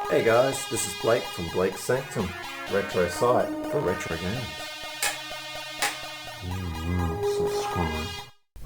Hey guys, this is Blake from Blake's Sanctum, retro site for retro games. Subscribe.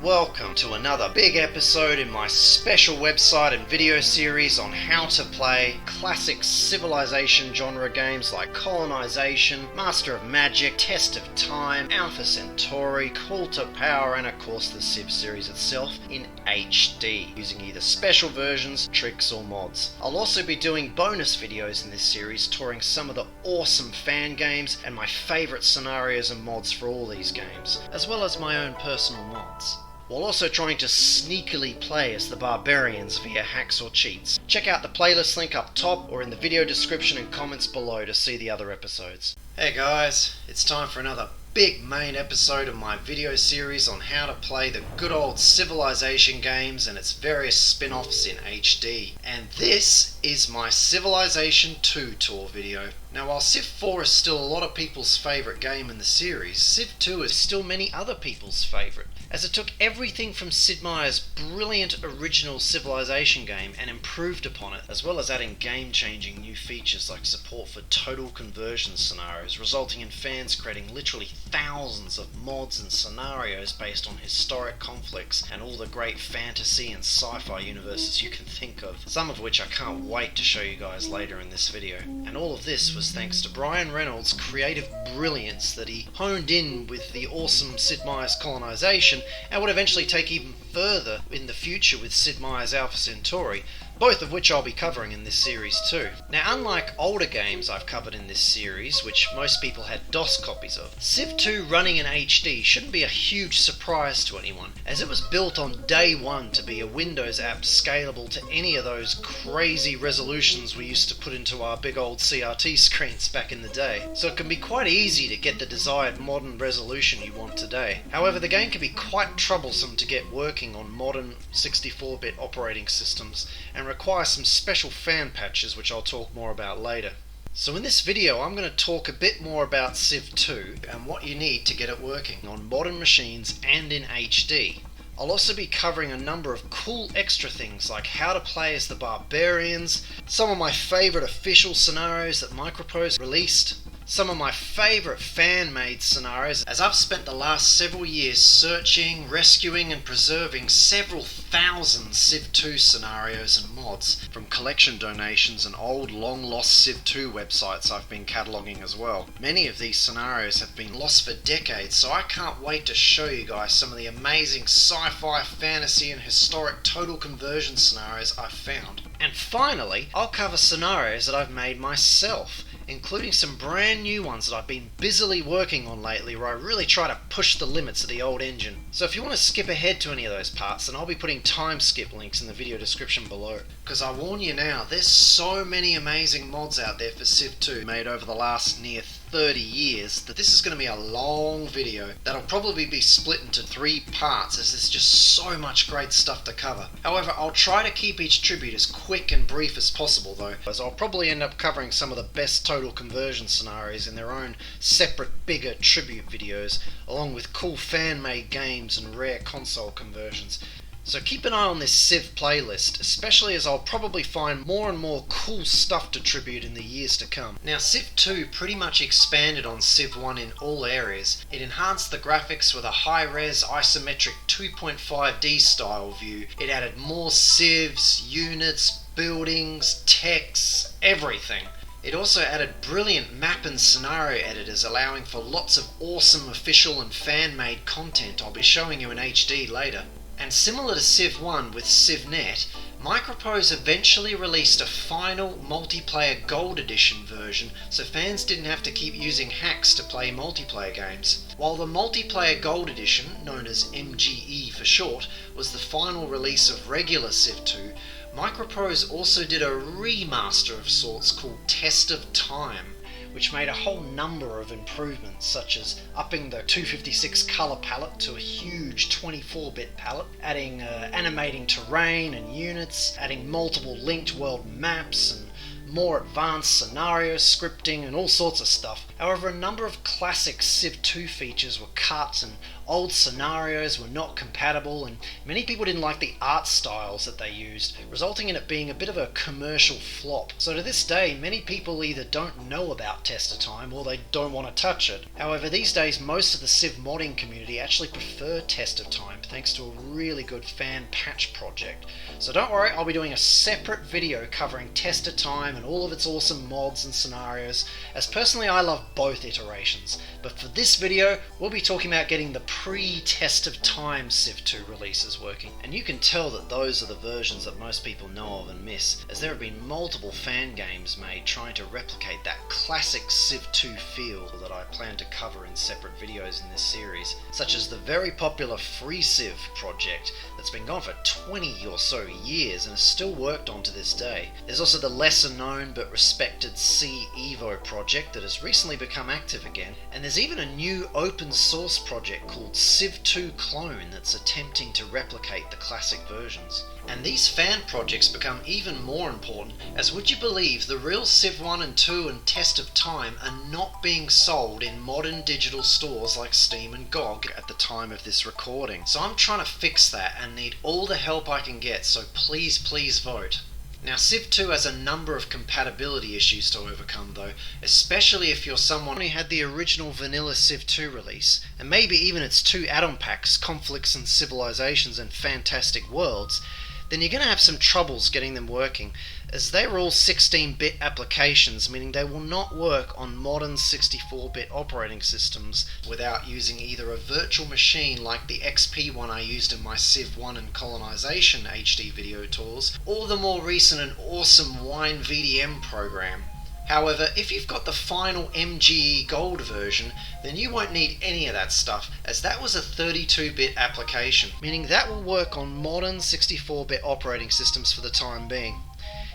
Welcome to another big episode in my special website and video series on how to play classic civilization genre games like Colonization, Master of Magic, Test of Time, Alpha Centauri, Call to Power, and of course the Civ series itself in HD, using either special versions, tricks, or mods. I'll also be doing bonus videos in this series touring some of the awesome fan games and my favourite scenarios and mods for all these games, as well as my own personal mods, while also trying to sneakily play as the Barbarians via hacks or cheats. Check out the playlist link up top or in the video description and comments below to see the other episodes. Hey guys, it's time for another big main episode of my video series on how to play the good old Civilization games and its various spin-offs in HD. And this is my Civilization 2 tour video. Now while Civ 4 is still a lot of people's favourite game in the series, Civ 2 is still many other people's favourite, as it took everything from Sid Meier's brilliant original Civilization game and improved upon it, as well as adding game-changing new features like support for total conversion scenarios, resulting in fans creating literally thousands of mods and scenarios based on historic conflicts and all the great fantasy and sci-fi universes you can think of, some of which I can't wait to show you guys later in this video. And all of this was thanks to Brian Reynolds' creative brilliance that he honed in with the awesome Sid Meier's Colonization and would eventually take even further in the future with Sid Meier's Alpha Centauri, both of which I'll be covering in this series too. Now unlike older games I've covered in this series, which most people had DOS copies of, Civ 2 running in HD shouldn't be a huge surprise to anyone, as it was built on day one to be a Windows app scalable to any of those crazy resolutions we used to put into our big old CRT screens back in the day. So it can be quite easy to get the desired modern resolution you want today. However, the game can be quite troublesome to get working on modern 64-bit operating systems and require some special fan patches, which I'll talk more about later. So in this video I'm going to talk a bit more about Civ 2 and what you need to get it working on modern machines and in HD. I'll also be covering a number of cool extra things like how to play as the Barbarians, some of my favourite official scenarios that Microprose released, some of my favourite fan-made scenarios, as I've spent the last several years searching, rescuing and preserving several thousand Civ 2 scenarios and mods from collection donations and old long-lost Civ 2 websites I've been cataloguing as well. Many of these scenarios have been lost for decades, so I can't wait to show you guys some of the amazing sci-fi, fantasy and historic total conversion scenarios I've found. And finally, I'll cover scenarios that I've made myself, including some brand new ones that I've been busily working on lately where I really try to push the limits of the old engine. So if you want to skip ahead to any of those parts, then I'll be putting time skip links in the video description below. Because I warn you now, there's so many amazing mods out there for Civ 2 made over the last near 30 years that this is going to be a long video that'll probably be split into 3 parts, as there's just so much great stuff to cover. However, I'll try to keep each tribute as quick and brief as possible though, as I'll probably end up covering some of the best total conversion scenarios in their own separate bigger tribute videos, along with cool fan-made games and rare console conversions. So keep an eye on this Civ playlist, especially as I'll probably find more and more cool stuff to tribute in the years to come. Now Civ 2 pretty much expanded on Civ 1 in all areas. It enhanced the graphics with a high-res isometric 2.5D style view. It added more civs, units, buildings, texts, everything. It also added brilliant map and scenario editors, allowing for lots of awesome official and fan-made content I'll be showing you in HD later. And similar to Civ 1 with CivNet, Microprose eventually released a final multiplayer Gold Edition version, so fans didn't have to keep using hacks to play multiplayer games. While the multiplayer Gold Edition, known as MGE for short, was the final release of regular Civ 2, Microprose also did a remaster of sorts called Test of Time, which made a whole number of improvements, such as upping the 256 colour palette to a huge 24-bit palette, adding animating terrain and units, adding multiple linked world maps and more advanced scenario scripting and all sorts of stuff. However, a number of classic Civ 2 features were cut and old scenarios were not compatible, and many people didn't like the art styles that they used, resulting in it being a bit of a commercial flop. So to this day, many people either don't know about Test of Time or they don't want to touch it. However, these days most of the Civ modding community actually prefer Test of Time thanks to a really good fan patch project. So don't worry, I'll be doing a separate video covering Test of Time and all of its awesome mods and scenarios, as personally I love both iterations. But for this video, we'll be talking about getting the pre-Test of Time Civ 2 releases working. And you can tell that those are the versions that most people know of and miss, as there have been multiple fan games made trying to replicate that classic Civ 2 feel that I plan to cover in separate videos in this series, such as the very popular FreeCiv project that's been going for 20 or so years and is still worked on to this day. There's also the lesser known but respected C-evo project that has recently become active again, and there's even a new open source project called Civ 2 Clone that's attempting to replicate the classic versions. And these fan projects become even more important, as would you believe the real Civ 1 and 2 and Test of Time are not being sold in modern digital stores like Steam and GOG at the time of this recording. So I'm trying to fix that and need all the help I can get, so please vote. Now, Civ 2 has a number of compatibility issues to overcome though, especially if you're someone who had the original vanilla Civ 2 release, and maybe even its two add-on packs, Conflicts and Civilizations and Fantastic Worlds. Then you're going to have some troubles getting them working, as they were all 16-bit applications, meaning they will not work on modern 64-bit operating systems without using either a virtual machine like the XP one I used in my Civ 1 and Colonization HD video tours, or the more recent and awesome Wine VDM program. However, if you've got the final MGE Gold version, then you won't need any of that stuff, as that was a 32-bit application, meaning that will work on modern 64-bit operating systems for the time being.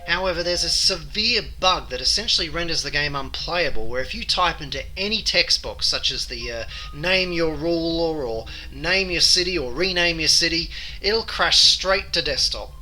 However, there's a severe bug that essentially renders the game unplayable, where if you type into any text box such as the name your ruler or name your city or rename your city, it'll crash straight to desktop.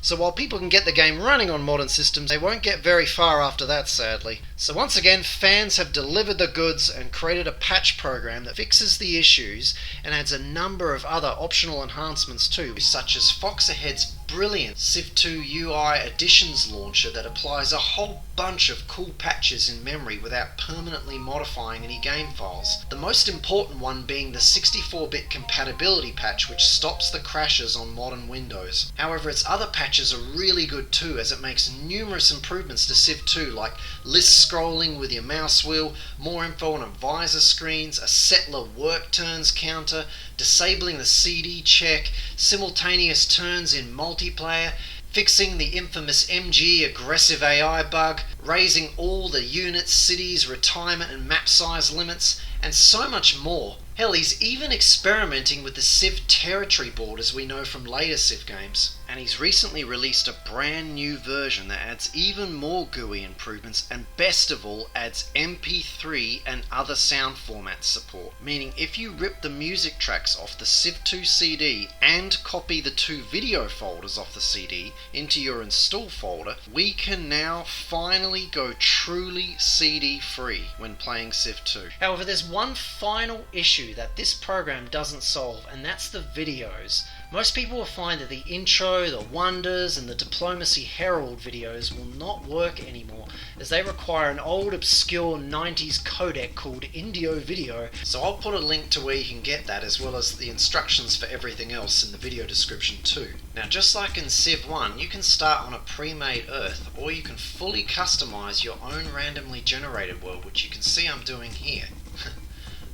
So while people can get the game running on modern systems, they won't get very far after that, sadly. So once again, fans have delivered the goods and created a patch program that fixes the issues and adds a number of other optional enhancements too, such as Fox Ahead's brilliant Civ 2 UI Additions launcher that applies a whole bunch of cool patches in memory without permanently modifying any game files. The most important one being the 64-bit compatibility patch, which stops the crashes on modern Windows. However, its other patches are really good too, as it makes numerous improvements to Civ 2, like list scrolling with your mouse wheel, more info on advisor screens, a settler work turns counter, disabling the CD check, simultaneous turns in multiplayer, fixing the infamous MG aggressive AI bug, raising all the units, cities, retirement and map size limits, and so much more. Hell, he's even experimenting with the Civ territory borders we know from later Civ games. And he's recently released a brand new version that adds even more GUI improvements, and best of all adds MP3 and other sound formats support. Meaning if you rip the music tracks off the Civ 2 CD and copy the two video folders off the CD into your install folder, we can now finally go truly CD free when playing Civ 2. However, there's one final issue that this program doesn't solve, and that's the videos. Most people will find that the intro, the wonders, and the diplomacy herald videos will not work anymore, as they require an old obscure 90s codec called Indio Video, so I'll put a link to where you can get that, as well as the instructions for everything else in the video description too. Now, just like in Civ 1, you can start on a pre-made Earth, or you can fully customize your own randomly generated world, which you can see I'm doing here.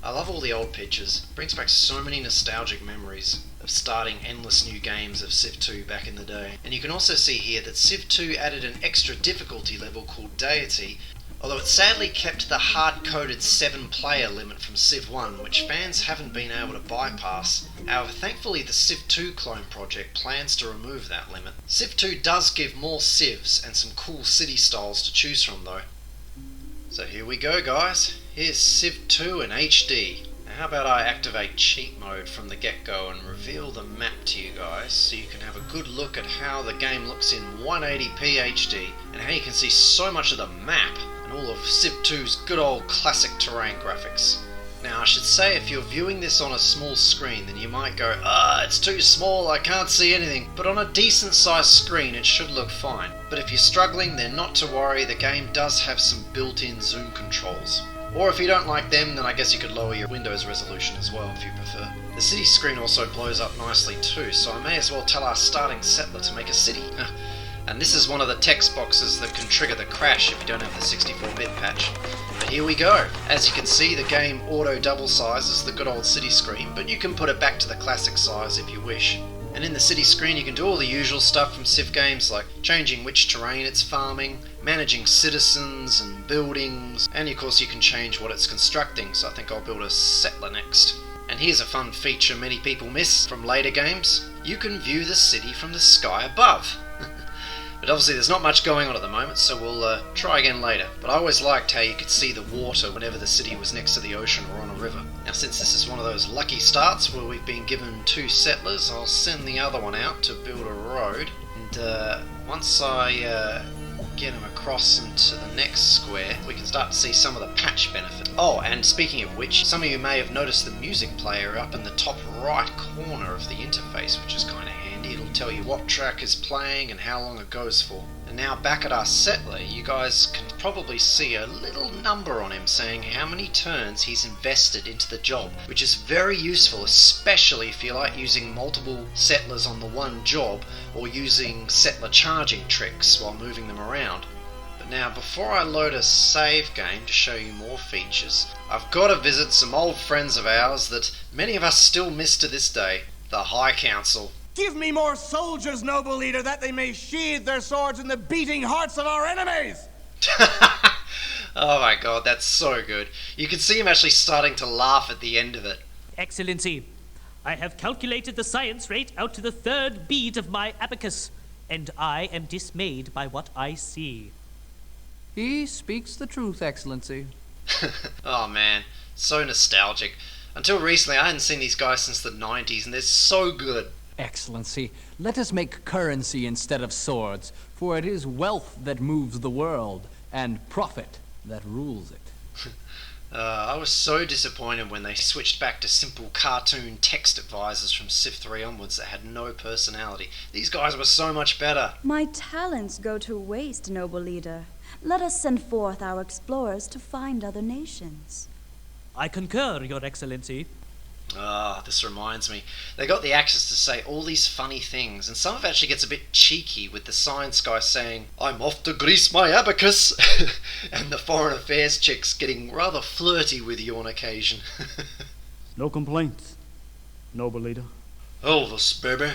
I love all the old pictures. It brings back so many nostalgic memories of starting endless new games of Civ 2 back in the day. And you can also see here that Civ 2 added an extra difficulty level called Deity, although it sadly kept the hard-coded 7-player limit from Civ 1, which fans haven't been able to bypass. However, thankfully the Civ 2 clone project plans to remove that limit. Civ 2 does give more civs and some cool city styles to choose from though. So here we go, guys. Here's Civ 2 in HD. how about I activate cheat mode from the get-go and reveal the map to you guys so you can have a good look at how the game looks in 180p HD and how you can see so much of the map and all of Civ 2's good old classic terrain graphics. Now I should say if you're viewing this on a small screen then you might go, it's too small, I can't see anything, but on a decent sized screen it should look fine. But if you're struggling then not to worry, the game does have some built-in zoom controls. Or if you don't like them, then I guess you could lower your Windows resolution as well if you prefer. The city screen also blows up nicely too, so I may as well tell our starting settler to make a city. And this is one of the text boxes that can trigger the crash if you don't have the 64-bit patch. But here we go. As you can see, the game auto double sizes the good old city screen, but you can put it back to the classic size if you wish. And in the city screen you can do all the usual stuff from Civ games like changing which terrain it's farming, managing citizens and buildings, and of course you can change what it's constructing, so I think I'll build a settler next. And here's a fun feature many people miss from later games. You can view the city from the sky above. But obviously there's not much going on at the moment, so we'll try again later. But I always liked how you could see the water whenever the city was next to the ocean or on a river. Now since this is one of those lucky starts where we've been given 2 settlers, I'll send the other one out to build a road. And once I get them across into the next square, we can start to see some of the patch benefit. Oh, and speaking of which, some of you may have noticed the music player up in the top right corner of the interface, which is kind of handy. It'll tell you what track is playing and how long it goes for. And now back at our settler, you guys can probably see a little number on him saying how many turns he's invested into the job, which is very useful, especially if you like using multiple settlers on the one job or using settler charging tricks while moving them around. But now before I load a save game to show you more features, I've got to visit some old friends of ours that many of us still miss to this day, the High Council. Give me more soldiers, noble leader, that they may sheathe their swords in the beating hearts of our enemies! Oh my god, that's so good. You can see him actually starting to laugh at the end of it. Excellency, I have calculated the science rate out to the 3rd beat of my abacus, and I am dismayed by what I see. He speaks the truth, Excellency. Oh man, so nostalgic. Until recently I hadn't seen these guys since the 90s and they're so good. Excellency, let us make currency instead of swords, for it is wealth that moves the world, and profit that rules it. I was so disappointed when they switched back to simple cartoon text advisors from Civ 3 onwards that had no personality. These guys were so much better. My talents go to waste, noble leader. Let us send forth our explorers to find other nations. I concur, Your Excellency. This reminds me. They got the actors to say all these funny things, and some of it actually gets a bit cheeky with the science guy saying, "I'm off to grease my abacus," and the foreign affairs chicks getting rather flirty with you on occasion. No complaints, noble leader. Elvis, baby.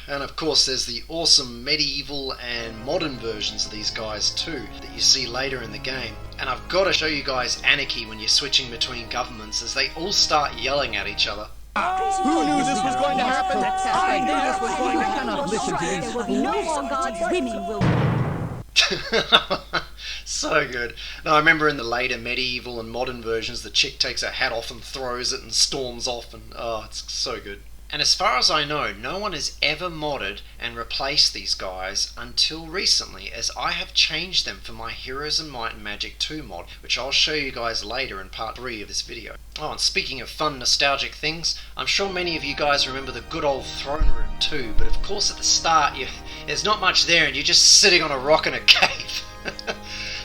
And of course there's the awesome medieval and modern versions of these guys too, that you see later in the game. And I've got to show you guys anarchy when you're switching between governments as they all start yelling at each other. Who knew this was going to happen? I knew this was going to happen. Cannot listen to There these will be no more gods, women will... So good. Now I remember in the later medieval and modern versions the chick takes her hat off and throws it and storms off, and it's so good. And as far as I know, no one has ever modded and replaced these guys until recently, as I have changed them for my Heroes of Might and Magic 2 mod, which I'll show you guys later in part 3 of this video. Oh, and speaking of fun nostalgic things, I'm sure many of you guys remember the good old throne room too, but of course at the start there's not much there and you're just sitting on a rock in a cave.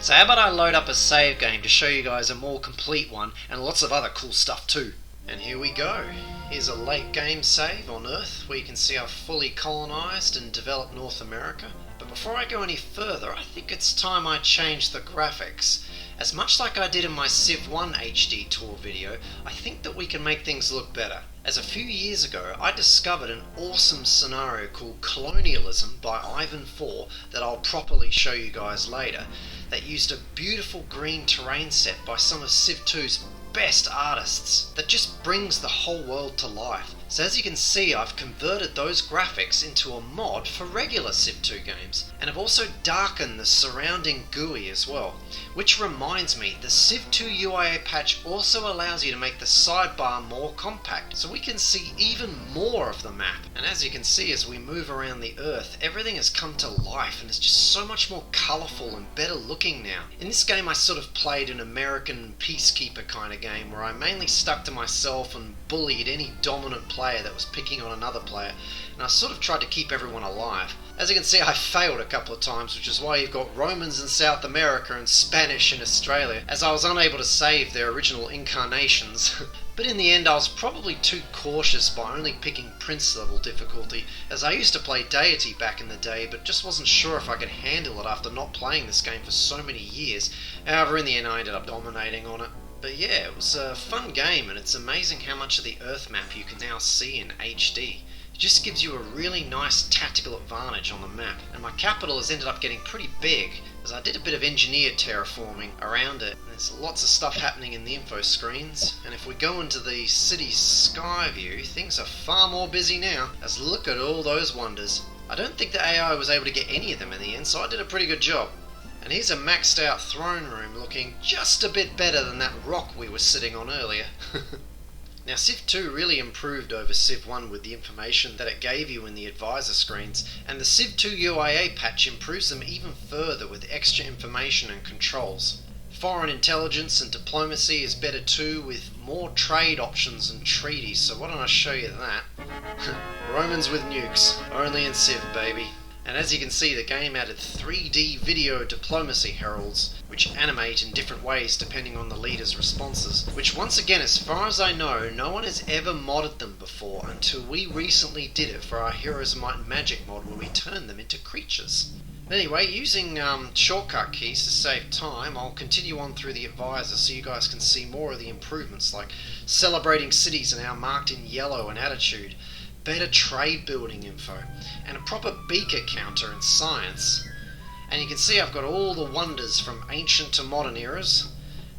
So how about I load up a save game to show you guys a more complete one and lots of other cool stuff too. And here we go. Here's a late game save on Earth where you can see I've fully colonised and developed North America. But before I go any further, I think it's time I change the graphics. As much like I did in my Civ 1 HD tour video, I think that we can make things look better. As a few years ago, I discovered an awesome scenario called Colonialism by Ivan IV that I'll properly show you guys later, that used a beautiful green terrain set by some of Civ 2's best artists that just brings the whole world to life. So as you can see, I've converted those graphics into a mod for regular Civ 2 games, and I've also darkened the surrounding GUI as well. Which reminds me, the Civ 2 UIA patch also allows you to make the sidebar more compact, so we can see even more of the map. And as you can see, as we move around the Earth, everything has come to life and is just so much more colourful and better looking now. In this game I sort of played an American peacekeeper kind of game, where I mainly stuck to myself and bullied any dominant player that was picking on another player, and I sort of tried to keep everyone alive. As you can see, I failed a couple of times, which is why you've got Romans in South America and Spanish in Australia, as I was unable to save their original incarnations. But in the end I was probably too cautious by only picking Prince level difficulty, as I used to play Deity back in the day, but just wasn't sure if I could handle it after not playing this game for so many years. However, in the end I ended up dominating on it. But yeah, it was a fun game, and it's amazing how much of the Earth map you can now see in HD. It just gives you a really nice tactical advantage on the map, and my capital has ended up getting pretty big, as I did a bit of engineered terraforming around it. There's lots of stuff happening in the info screens, and if we go into the city sky view, things are far more busy now, as look at all those wonders. I don't think the AI was able to get any of them in the end, so I did a pretty good job. And here's a maxed out throne room looking just a bit better than that rock we were sitting on earlier. Now Civ 2 really improved over Civ 1 with the information that it gave you in the advisor screens, and the Civ 2 UIA patch improves them even further with extra information and controls. Foreign intelligence and diplomacy is better too, with more trade options and treaties, so why don't I show you that? Romans with nukes, only in Civ, baby. And as you can see, the game added 3D video diplomacy heralds, which animate in different ways depending on the leader's responses, which once again, as far as I know, no one has ever modded them before until we recently did it for our Heroes Might and Magic mod, where we turned them into creatures. Anyway, using shortcut keys to save time, I'll continue on through the advisor so you guys can see more of the improvements, like celebrating cities are now marked in yellow and attitude, better trade building info, and a proper beaker counter in science. And you can see I've got all the wonders from ancient to modern eras,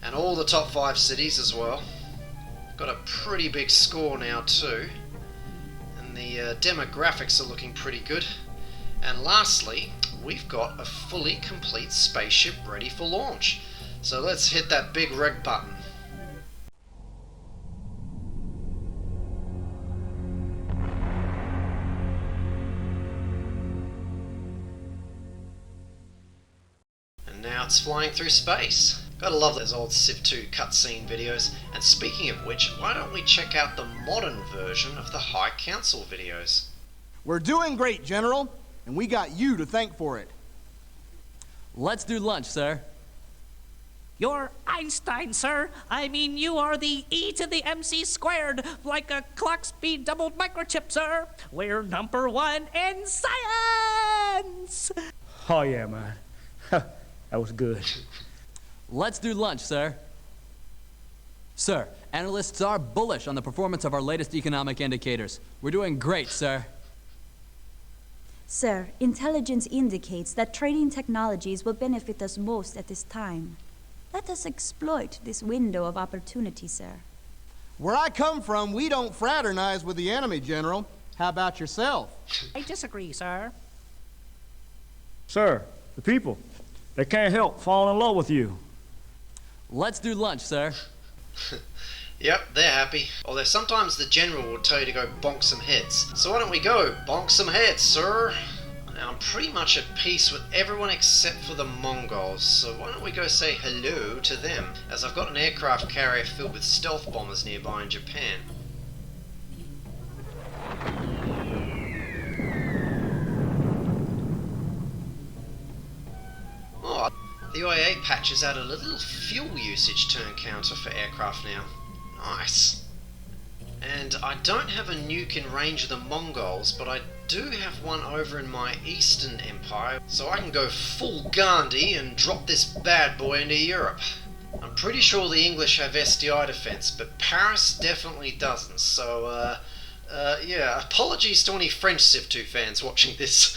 and all the top 5 cities as well. Got a pretty big score now too, and the demographics are looking pretty good. And lastly, we've got a fully complete spaceship ready for launch. So let's hit that big red button. Now it's flying through space. Gotta love those old Civ 2 cutscene videos. And speaking of which, why don't we check out the modern version of the High Council videos? We're doing great, General, and we got you to thank for it. Let's do lunch, sir. You're Einstein, sir. I mean, you are the E to the MC squared, like a clock speed doubled microchip, sir. We're #1 in science! Oh, yeah, man. That was good. Let's do lunch, sir. Sir, analysts are bullish on the performance of our latest economic indicators. We're doing great, sir. Sir, intelligence indicates that trading technologies will benefit us most at this time. Let us exploit this window of opportunity, sir. Where I come from, we don't fraternize with the enemy, General. How about yourself? I disagree, sir. Sir, the people, they can't help falling in love with you. Let's do lunch, sir. Yep, they're happy. Although sometimes the general will tell you to go bonk some heads. So why don't we go bonk some heads, sir? Now I'm pretty much at peace with everyone except for the Mongols, so why don't we go say hello to them, as I've got an aircraft carrier filled with stealth bombers nearby in Japan. Oh, the UIA patch has added a little fuel usage turn counter for aircraft now. Nice. And I don't have a nuke in range of the Mongols, but I do have one over in my Eastern Empire, so I can go full Gandhi and drop this bad boy into Europe. I'm pretty sure the English have SDI defense, but Paris definitely doesn't, so yeah, apologies to any French Civ 2 fans watching this.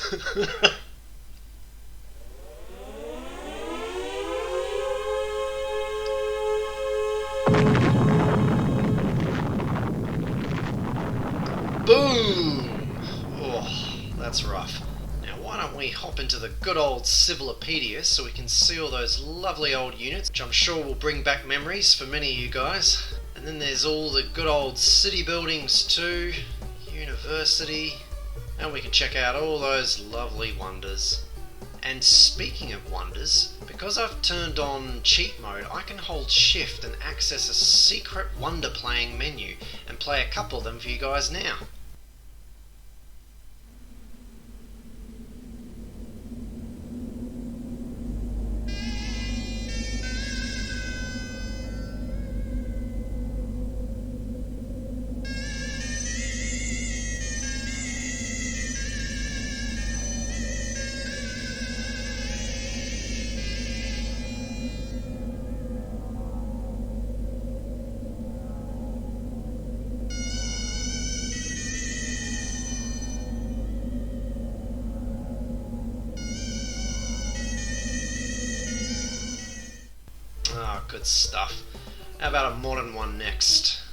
hop into the good old Civilopedia so we can see all those lovely old units, which I'm sure will bring back memories for many of you guys. And then there's all the good old city buildings too, university, and we can check out all those lovely wonders. And speaking of wonders, because I've turned on cheat mode, I can hold shift and access a secret wonder playing menu and play a couple of them for you guys now. Ah, good stuff. How about a modern one next?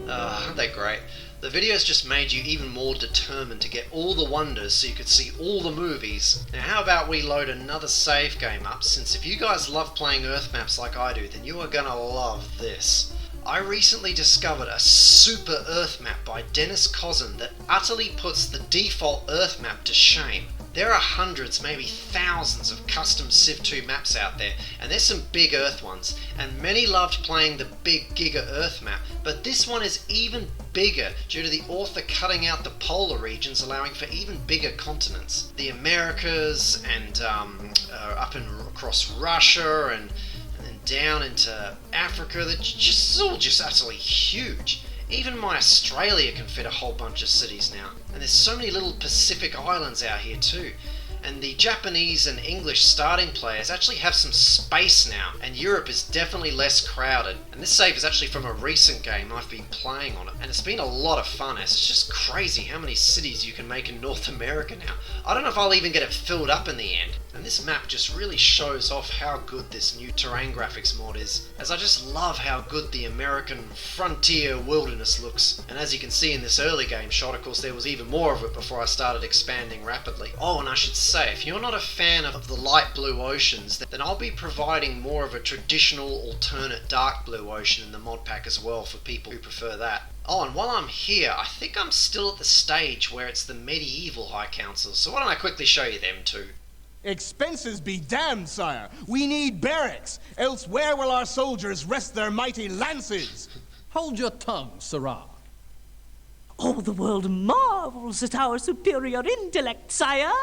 Aren't they great? The videos just made you even more determined to get all the wonders so you could see all the movies. Now how about we load another save game up, since if you guys love playing Earth maps like I do, then you are gonna love this. I recently discovered a super Earth map by Dennis Cozen that utterly puts the default Earth map to shame. There are hundreds, maybe thousands of custom Civ 2 maps out there, and there's some big Earth ones, and many loved playing the big Giga Earth map, but this one is even bigger due to the author cutting out the polar regions, allowing for even bigger continents. The Americas, and up and across Russia, and then down into Africa, it's all just utterly huge. Even my Australia can fit a whole bunch of cities now. And there's so many little Pacific islands out here too. And the Japanese and English starting players actually have some space now, and Europe is definitely less crowded. And this save is actually from a recent game I've been playing on it, and it's been a lot of fun. It's just crazy how many cities you can make in North America now. I don't know if I'll even get it filled up in the end. And this map just really shows off how good this new terrain graphics mod is, as I just love how good the American frontier wilderness looks. And as you can see in this early game shot, of course there was even more of it before I started expanding rapidly. Oh, and I should say, if you're not a fan of the light blue oceans, then I'll be providing more of a traditional alternate dark blue ocean in the mod pack as well for people who prefer that. Oh, and while I'm here, I think I'm still at the stage where it's the medieval High Councils, so why don't I quickly show you them too. Expenses be damned, sire. We need barracks, else where will our soldiers rest their mighty lances? Hold your tongue, Sirrah. All the world marvels at our superior intellect, sire.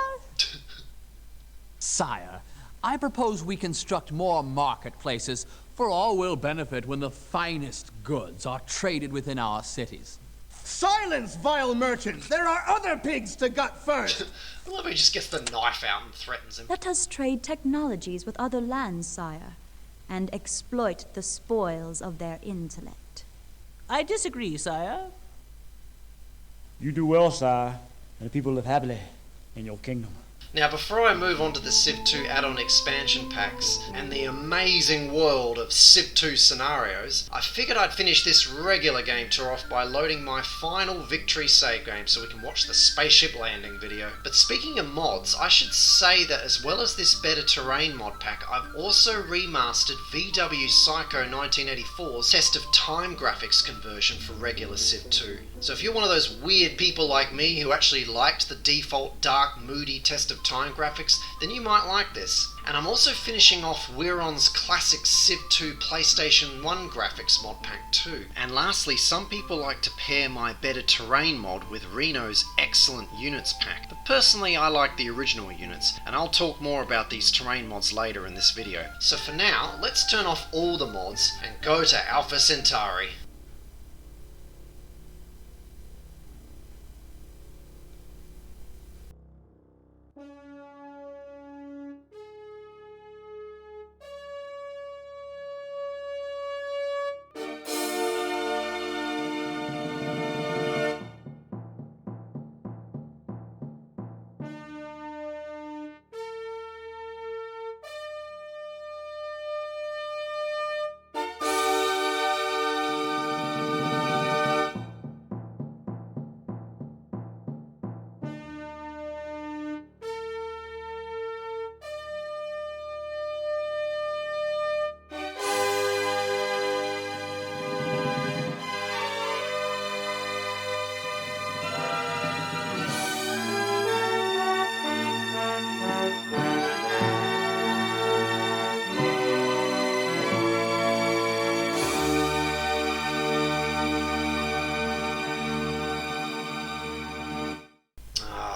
Sire, I propose we construct more marketplaces, for all will benefit when the finest goods are traded within our cities. Silence, vile merchants! There are other pigs to gut first! I love how he just gets the knife out and threatens him. Let us trade technologies with other lands, sire, and exploit the spoils of their intellect. I disagree, sire. You do well, sire, and the people live happily in your kingdom. Now before I move on to the Civ 2 add-on expansion packs and the amazing world of Civ 2 scenarios, I figured I'd finish this regular game tour off by loading my final victory save game so we can watch the spaceship landing video. But speaking of mods, I should say that as well as this better terrain mod pack, I've also remastered VW Psycho 1984's Test of Time graphics conversion for regular Civ 2. So if you're one of those weird people like me who actually liked the default dark, moody Test of time graphics, then you might like this. And I'm also finishing off MEIER'S classic Civ 2 PlayStation 1 graphics mod pack too. And lastly, some people like to pair my Better Terrain mod with Reno's excellent units pack. But personally, I like the original units, and I'll talk more about these terrain mods later in this video. So for now, let's turn off all the mods and go to Alpha Centauri.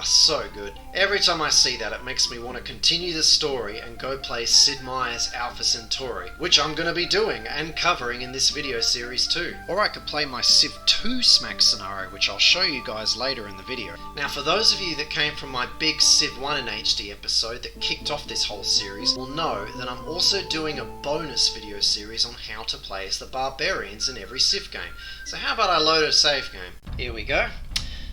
So good. Every time I see that, it makes me want to continue the story and go play Sid Meier's Alpha Centauri, which I'm going to be doing and covering in this video series too. Or I could play my Civ 2 Smack scenario, which I'll show you guys later in the video. Now, for those of you that came from my big Civ 1 in HD episode that kicked off this whole series, will know that I'm also doing a bonus video series on how to play as the Barbarians in every Civ game. So how about I load a save game? Here we go.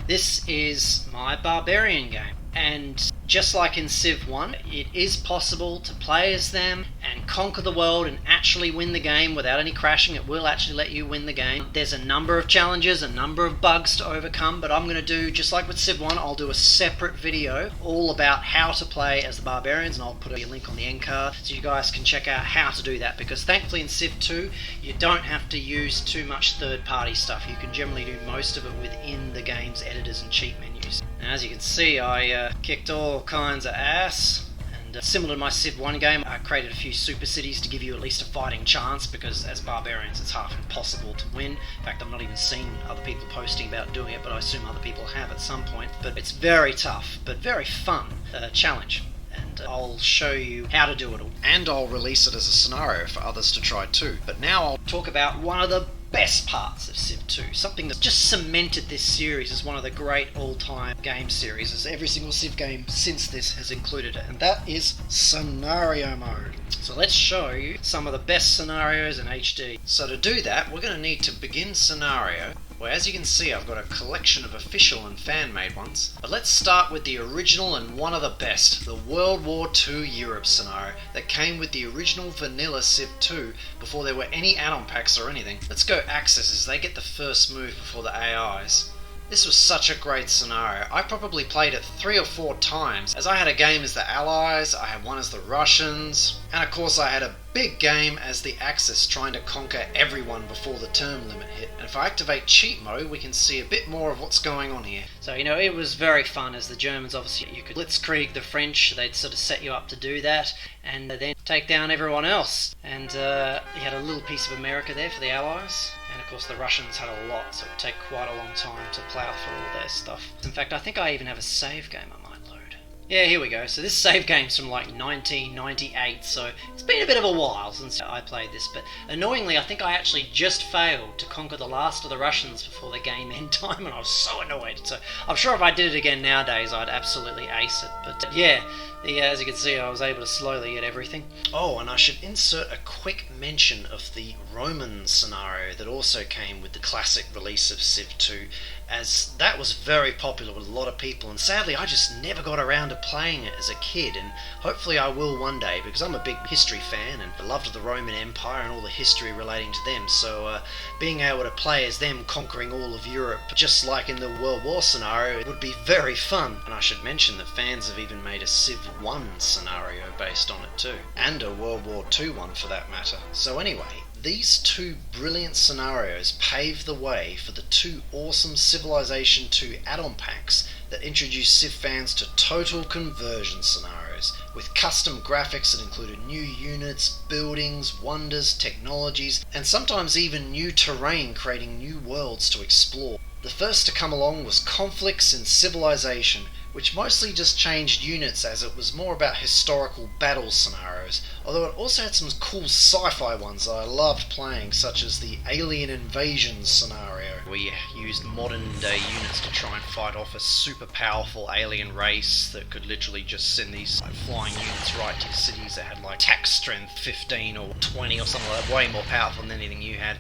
This is my Barbarian game, and just like in Civ 1, it is possible to play as them and conquer the world and actually win the game without any crashing. It will actually let you win the game. There's a number of challenges, a number of bugs to overcome, but I'm going to do, just like with Civ 1, I'll do a separate video all about how to play as the Barbarians, and I'll put a link on the end card so you guys can check out how to do that, because thankfully in Civ 2, you don't have to use too much third-party stuff. You can generally do most of it within the game's editors and cheat menus. Now, as you can see, I kicked all kinds of ass, and similar to my Civ 1 game, I created a few super cities to give you at least a fighting chance, because as Barbarians it's half impossible to win. In fact, I've not even seen other people posting about doing it, but I assume other people have at some point. But it's very tough, but very fun challenge. And I'll show you how to do it all. And I'll release it as a scenario for others to try too. But now I'll talk about one of the best parts of Civ 2, something that just cemented this series as one of the great all-time game series, as every single Civ game since this has included it, and that is scenario mode. So let's show you some of the best scenarios in HD. So to do that, we're going to need to begin scenario, where as you can see I've got a collection of official and fan-made ones. But let's start with the original and one of the best, the World War II Europe scenario that came with the original vanilla Civ 2 before there were any add-on packs or anything. Let's go Axis, as they get the first move before the AIs. This was such a great scenario. I probably played it 3 or 4 times, as I had a game as the Allies, I had one as the Russians, and of course I had a big game as the Axis, trying to conquer everyone before the term limit hit. And if I activate cheat mode, we can see a bit more of what's going on here. So, you know, it was very fun, as the Germans, obviously, you could blitzkrieg the French, they'd sort of set you up to do that, and then take down everyone else. And you had a little piece of America there for the Allies. And of course the Russians had a lot, so it would take quite a long time to plough through all their stuff. In fact, I think I even have a save game I might load. Yeah, here we go. So this save game's from like 1998, so it's been a bit of a while since I played this, but annoyingly I think I actually just failed to conquer the last of the Russians before the game end time, and I was so annoyed. So I'm sure if I did it again nowadays I'd absolutely ace it, but yeah. As you can see, I was able to slowly get everything. Oh, and I should insert a quick mention of the Roman scenario that also came with the classic release of Civ 2, as that was very popular with a lot of people, and sadly I just never got around to playing it as a kid, and hopefully I will one day, because I'm a big history fan and I loved the Roman Empire and all the history relating to them, so being able to play as them conquering all of Europe, just like in the World War scenario, it would be very fun. And I should mention that fans have even made a Civ 1 scenario based on it too, and a World War II one for that matter. So anyway, these two brilliant scenarios paved the way for the two awesome Civilization 2 add-on packs that introduced Civ fans to total conversion scenarios, with custom graphics that included new units, buildings, wonders, technologies, and sometimes even new terrain, creating new worlds to explore. The first to come along was Conflicts in Civilization, which mostly just changed units as it was more about historical battle scenarios, although it also had some cool sci-fi ones that I loved playing, such as the Alien Invasion scenario, where you used modern day units to try and fight off a super powerful alien race that could literally just send these flying units right to your cities that had attack strength 15 or 20 or something like that, way more powerful than anything you had.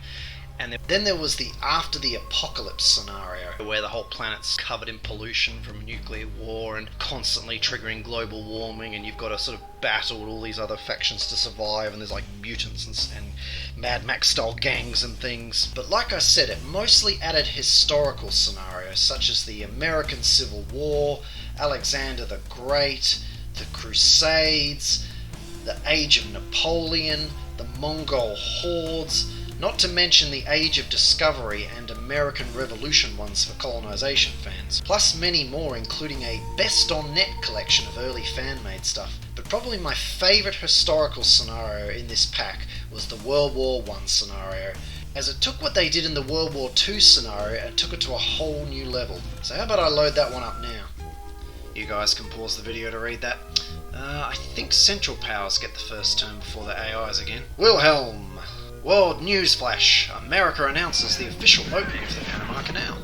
And then there was the After the Apocalypse scenario, where the whole planet's covered in pollution from nuclear war and constantly triggering global warming, and you've got to sort of battle with all these other factions to survive, and there's mutants and Mad Max style gangs and things. But like I said, it mostly added historical scenarios such as the American Civil War, Alexander the Great, the Crusades, the Age of Napoleon, the Mongol hordes, not to mention the Age of Discovery and American Revolution ones for colonization fans, plus many more, including a Best on Net collection of early fan-made stuff. But probably my favourite historical scenario in this pack was the World War I scenario, as it took what they did in the World War II scenario and took it to a whole new level. So how about I load that one up now? You guys can pause the video to read that. I think Central Powers get the first turn before the AIs again. Wilhelm! World News Flash! America announces the official opening of the Panama Canal.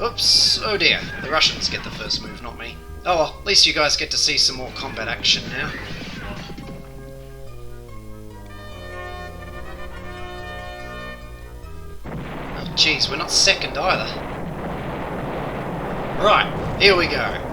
Oops, oh dear, the Russians get the first move, not me. Oh well, at least you guys get to see some more combat action now. Oh jeez, we're not second either. Right, here we go.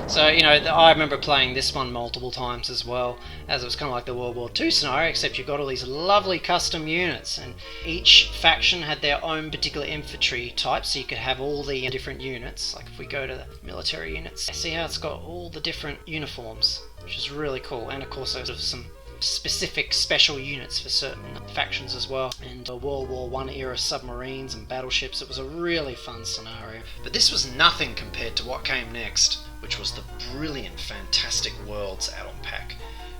So, I remember playing this one multiple times as well, as it was kind of like the World War II scenario, except you've got all these lovely custom units, and each faction had their own particular infantry type, so you could have all the different units. Like if we go to the military units, see how it's got all the different uniforms, which is really cool, and of course there's some specific special units for certain factions as well, and World War I era submarines and battleships. It was a really fun scenario, but this was nothing compared to what came next, which was the brilliant Fantastic Worlds add-on pack,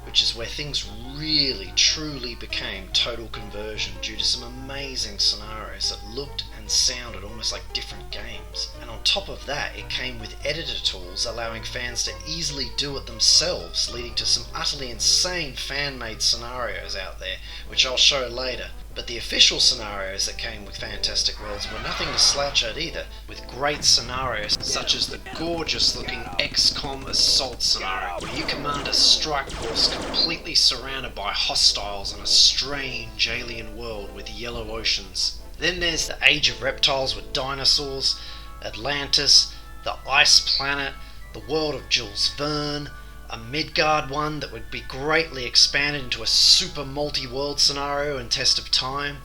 which is where things really truly became total conversion due to some amazing scenarios that looked and sounded almost like different games. And on top of that, it came with editor tools allowing fans to easily do it themselves, leading to some utterly insane fan-made scenarios out there, which I'll show later. But the official scenarios that came with Fantastic Worlds were nothing to slouch at either, with great scenarios such as the gorgeous looking XCOM Assault scenario, where you command a strike force completely surrounded by hostiles on a strange alien world with yellow oceans. Then there's the Age of Reptiles with dinosaurs, Atlantis, the Ice Planet, the world of Jules Verne, a Midgard one that would be greatly expanded into a super multi-world scenario in Test of Time.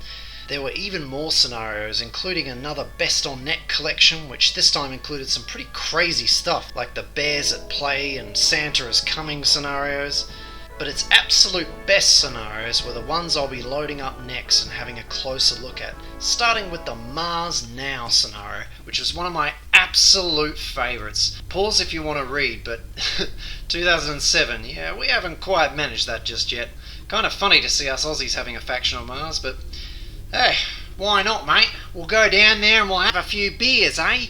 There were even more scenarios, including another Best on Net collection, which this time included some pretty crazy stuff, like the Bears at Play and Santa is Coming scenarios. But its absolute best scenarios were the ones I'll be loading up next and having a closer look at, starting with the Mars Now scenario, which was one of my absolute favourites. Pause if you want to read, but 2007, yeah, we haven't quite managed that just yet. Kind of funny to see us Aussies having a faction on Mars, but hey, why not, mate? We'll go down there and we'll have a few beers, eh?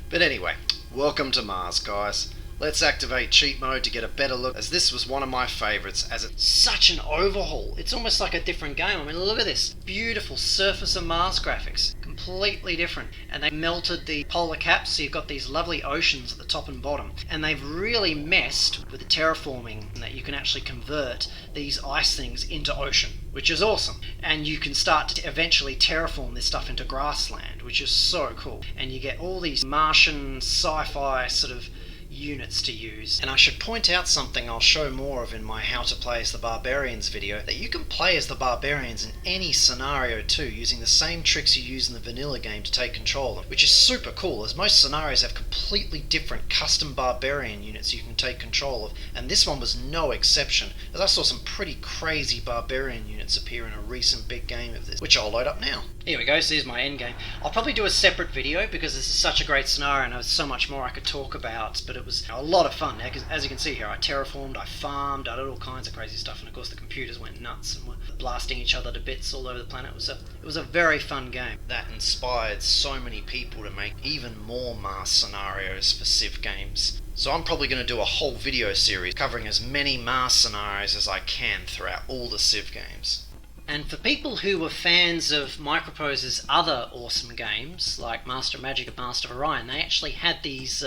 But anyway, welcome to Mars, guys. Let's activate cheat mode to get a better look, as this was one of my favourites, as it's such an overhaul. It's almost like a different game. I mean, look at this. Beautiful surface of Mars graphics. Completely different. And they melted the polar caps, so you've got these lovely oceans at the top and bottom. And they've really messed with the terraforming, that you can actually convert these ice things into ocean, which is awesome. And you can start to eventually terraform this stuff into grassland, which is so cool. And you get all these Martian sci-fi sort of units to use. And I should point out something I'll show more of in my How to Play as the Barbarians video, that you can play as the Barbarians in any scenario too, using the same tricks you use in the vanilla game to take control of them, which is super cool, as most scenarios have completely different custom Barbarian units you can take control of, and this one was no exception, as I saw some pretty crazy Barbarian units appear in a recent big game of this, which I'll load up now. Here we go, so here's my endgame. I'll probably do a separate video because this is such a great scenario and there's so much more I could talk about, but it was a lot of fun. As you can see here, I terraformed, I farmed, I did all kinds of crazy stuff, and of course the computers went nuts and were blasting each other to bits all over the planet. It was a very fun game that inspired so many people to make even more Mars scenarios for Civ games. So I'm probably going to do a whole video series covering as many Mars scenarios as I can throughout all the Civ games. And for people who were fans of Micropose's other awesome games, like Master of Magic and Master of Orion, they actually had these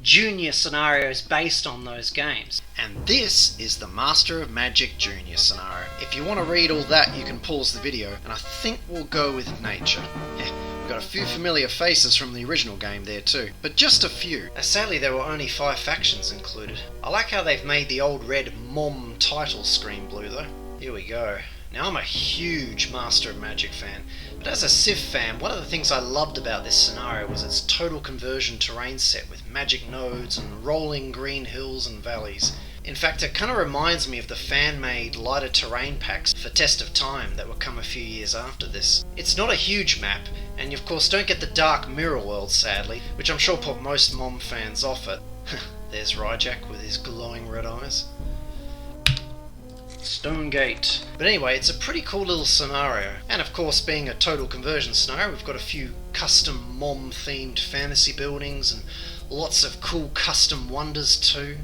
junior scenarios based on those games. And this is the Master of Magic Junior scenario. If you want to read all that, you can pause the video, and I think we'll go with nature. Yeah, we've got a few familiar faces from the original game there too, but just a few. Sadly, there were only 5 factions included. I like how they've made the old red MOM title screen blue though. Here we go. Now, I'm a huge Master of Magic fan, but as a Civ fan, one of the things I loved about this scenario was its total conversion terrain set with magic nodes and rolling green hills and valleys. In fact, it kind of reminds me of the fan-made lighter terrain packs for Test of Time that would come a few years after this. It's not a huge map, and you of course don't get the dark mirror world sadly, which I'm sure put most MOM fans off it. There's Ryjack with his glowing red eyes. Stonegate. But anyway, it's a pretty cool little scenario. And of course, being a total conversion scenario, we've got a few custom MOM themed fantasy buildings and lots of cool custom wonders too.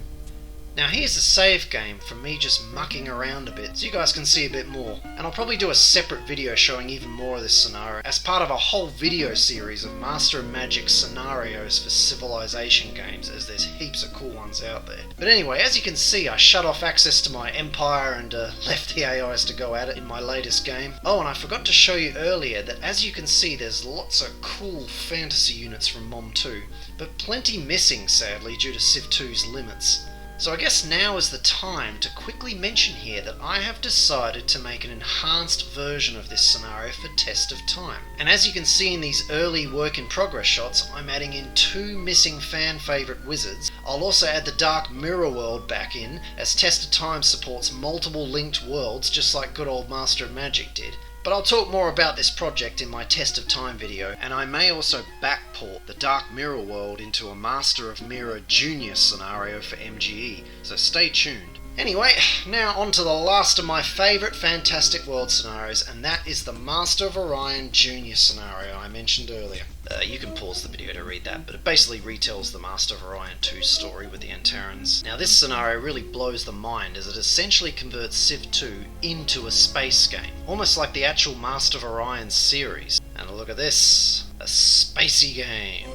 Now here's a save game from me just mucking around a bit, so you guys can see a bit more. And I'll probably do a separate video showing even more of this scenario as part of a whole video series of Master of Magic scenarios for Civilization games, as there's heaps of cool ones out there. But anyway, as you can see, I shut off access to my Empire and left the AIs to go at it in my latest game. Oh, and I forgot to show you earlier that as you can see, there's lots of cool fantasy units from MOM 2, but plenty missing sadly due to Civ 2's limits. So I guess now is the time to quickly mention here that I have decided to make an enhanced version of this scenario for Test of Time. And as you can see in these early work in progress shots, I'm adding in 2 missing fan favourite wizards. I'll also add the Dark Mirror world back in, as Test of Time supports multiple linked worlds just like good old Master of Magic did. But I'll talk more about this project in my Test of Time video, and I may also backport the Dark Mirror world into a Master of Mirror Junior scenario for MGE, so stay tuned. Anyway, now on to the last of my favourite Fantastic World scenarios, and that is the Master of Orion Junior scenario I mentioned earlier. You can pause the video to read that, but it basically retells the Master of Orion 2 story with the Antarans. Now this scenario really blows the mind, as it essentially converts Civ 2 into a space game, almost like the actual Master of Orion series. And look at this, a spacey game.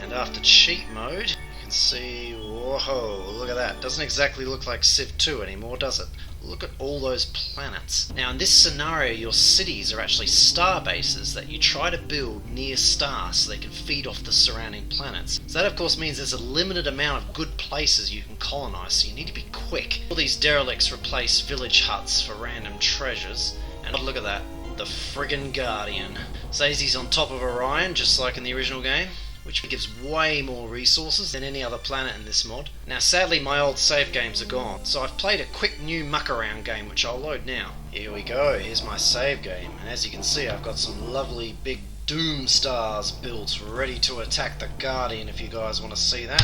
And after cheat mode, you can see, whoa, look at that. Doesn't exactly look like Civ 2 anymore, does it? Look at all those planets. Now in this scenario, your cities are actually star bases that you try to build near stars so they can feed off the surrounding planets. So that of course means there's a limited amount of good places you can colonize, so you need to be quick. All these derelicts replace village huts for random treasures. And look at that, the friggin' Guardian. Says he's on top of Orion, just like in the original game, which gives way more resources than any other planet in this mod. Now sadly my old save games are gone, so I've played a quick new muck around game which I'll load now. Here we go, here's my save game, and as you can see I've got some lovely big doom stars built ready to attack the Guardian if you guys want to see that.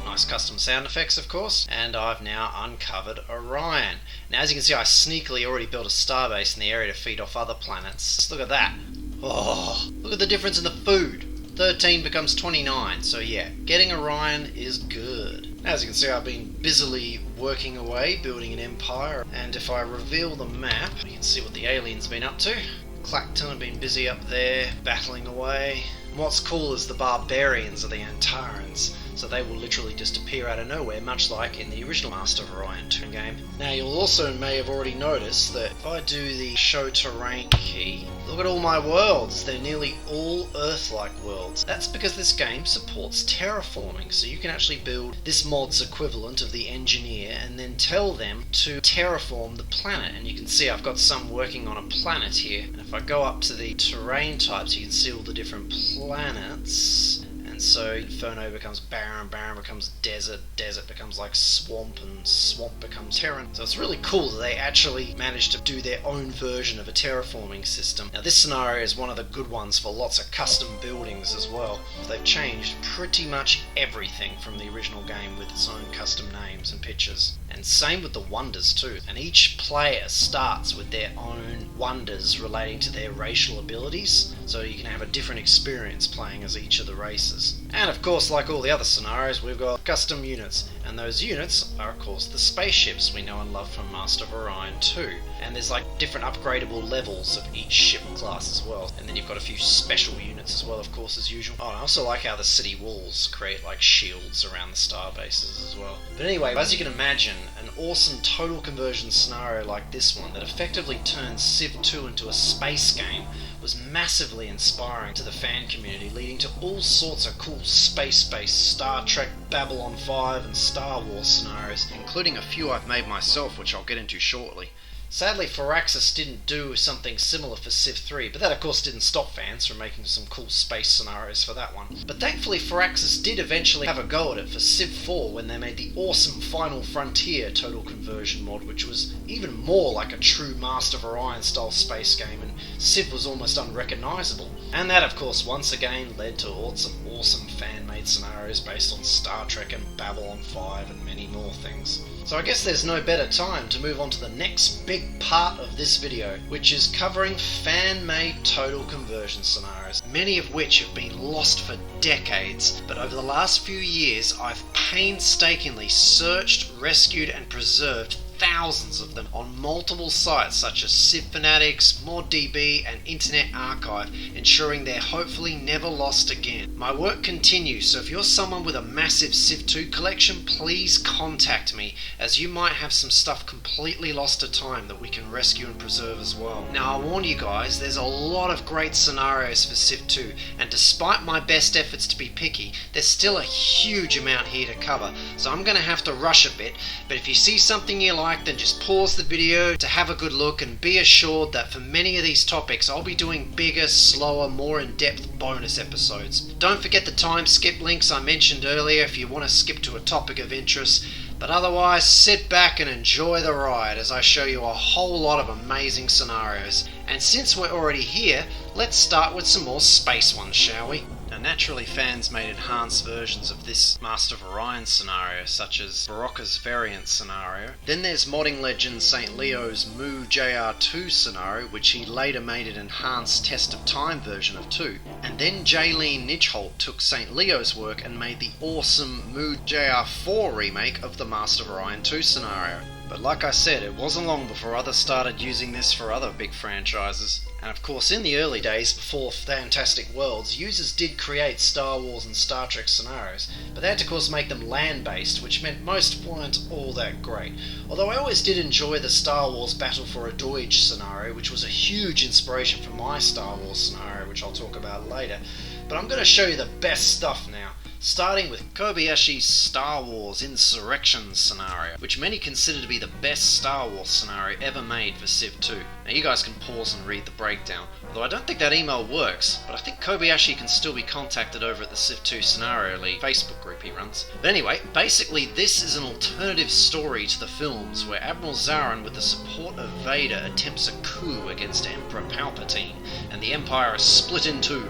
Nice custom sound effects of course, and I've now uncovered Orion. Now as you can see I sneakily already built a starbase in the area to feed off other planets. Look at that. Oh, look at the difference in the food. 13 becomes 29, so yeah, getting Orion is good. As you can see I've been busily working away building an empire, and if I reveal the map you can see what the aliens have been up to. Clacton have been busy up there battling away. And what's cool is the Barbarians are the Antarans. so they will literally just appear out of nowhere, much like in the original Master of Orion 2 game. Now you'll also may have already noticed that if I do the show terrain key, look at all my worlds, they're nearly all Earth-like worlds. That's because this game supports terraforming, so you can actually build this mod's equivalent of the engineer and then tell them to terraform the planet. And you can see I've got some working on a planet here, and if I go up to the terrain types you can see all the different planets. And so Inferno becomes barren, barren becomes desert, desert becomes like swamp, and swamp becomes Terran. So it's really cool that they actually managed to do their own version of a terraforming system. Now this scenario is one of the good ones for lots of custom buildings as well. They've changed pretty much everything from the original game with its own custom names and pictures. And same with the wonders too. And each player starts with their own wonders relating to their racial abilities, so you can have a different experience playing as each of the races. And of course, like all the other scenarios, we've got custom units, and those units are of course the spaceships we know and love from Master of Orion 2. And there's like different upgradable levels of each ship class as well. And then you've got a few special units as well, of course, as usual. Oh, and I also like how the city walls create like shields around the star bases as well. But anyway, as you can imagine, an awesome total conversion scenario like this one that effectively turns Civ 2 into a space game was massively inspiring to the fan community, leading to all sorts of cool space-based Star Trek, Babylon 5 and Star Wars scenarios, including a few I've made myself, which I'll get into shortly. Sadly, Firaxis didn't do something similar for Civ 3, but that of course didn't stop fans from making some cool space scenarios for that one. But thankfully Firaxis did eventually have a go at it for Civ 4 when they made the awesome Final Frontier total conversion mod, which was even more like a true Master of Orion style space game, and Civ was almost unrecognisable. And that of course once again led to awesome fan-made scenarios based on Star Trek and Babylon 5 and many more things. So I guess there's no better time to move on to the next big part of this video, which is covering fan-made total conversion scenarios, many of which have been lost for decades, but over the last few years I've painstakingly searched, rescued and preserved thousands of them on multiple sites such as Civ Fanatics, ModDB and Internet Archive, ensuring they're hopefully never lost again. My work continues, so if you're someone with a massive Civ 2 collection, please contact me, as you might have some stuff completely lost to time that we can rescue and preserve as well. Now I warn you guys, there's a lot of great scenarios for Civ 2, and despite my best efforts to be picky, there's still a huge amount here to cover, so I'm going to have to rush a bit, but if you see something you like, then just pause the video to have a good look, and be assured that for many of these topics I'll be doing bigger, slower, more in-depth bonus episodes. Don't forget the time skip links I mentioned earlier if you want to skip to a topic of interest, but otherwise sit back and enjoy the ride as I show you a whole lot of amazing scenarios. And since we're already here, let's start with some more space ones, shall we? Now naturally fans made enhanced versions of this Master of Orion scenario, such as Barocca's variant scenario. Then there's modding legend St. Leo's Moo JR2 scenario, which he later made an enhanced Test of Time version of 2. And then Jaylene Nijholt took St. Leo's work and made the awesome Moo JR4 remake of the Master of Orion 2 scenario. But like I said, it wasn't long before others started using this for other big franchises. And of course, in the early days, before Fantastic Worlds, users did create Star Wars and Star Trek scenarios, but they had to of course make them land-based, which meant most weren't all that great. Although I always did enjoy the Star Wars Battle for Adoij scenario, which was a huge inspiration for my Star Wars scenario, which I'll talk about later. But I'm going to show you the best stuff now, starting with Kobayashi's Star Wars Insurrection scenario, which many consider to be the best Star Wars scenario ever made for Civ 2. Now you guys can pause and read the breakdown, although I don't think that email works, but I think Kobayashi can still be contacted over at the Civ 2 Scenario League Facebook group he runs. But anyway, basically this is an alternative story to the films, where Admiral Zarin with the support of Vader attempts a coup against Emperor Palpatine, and the Empire is split in two.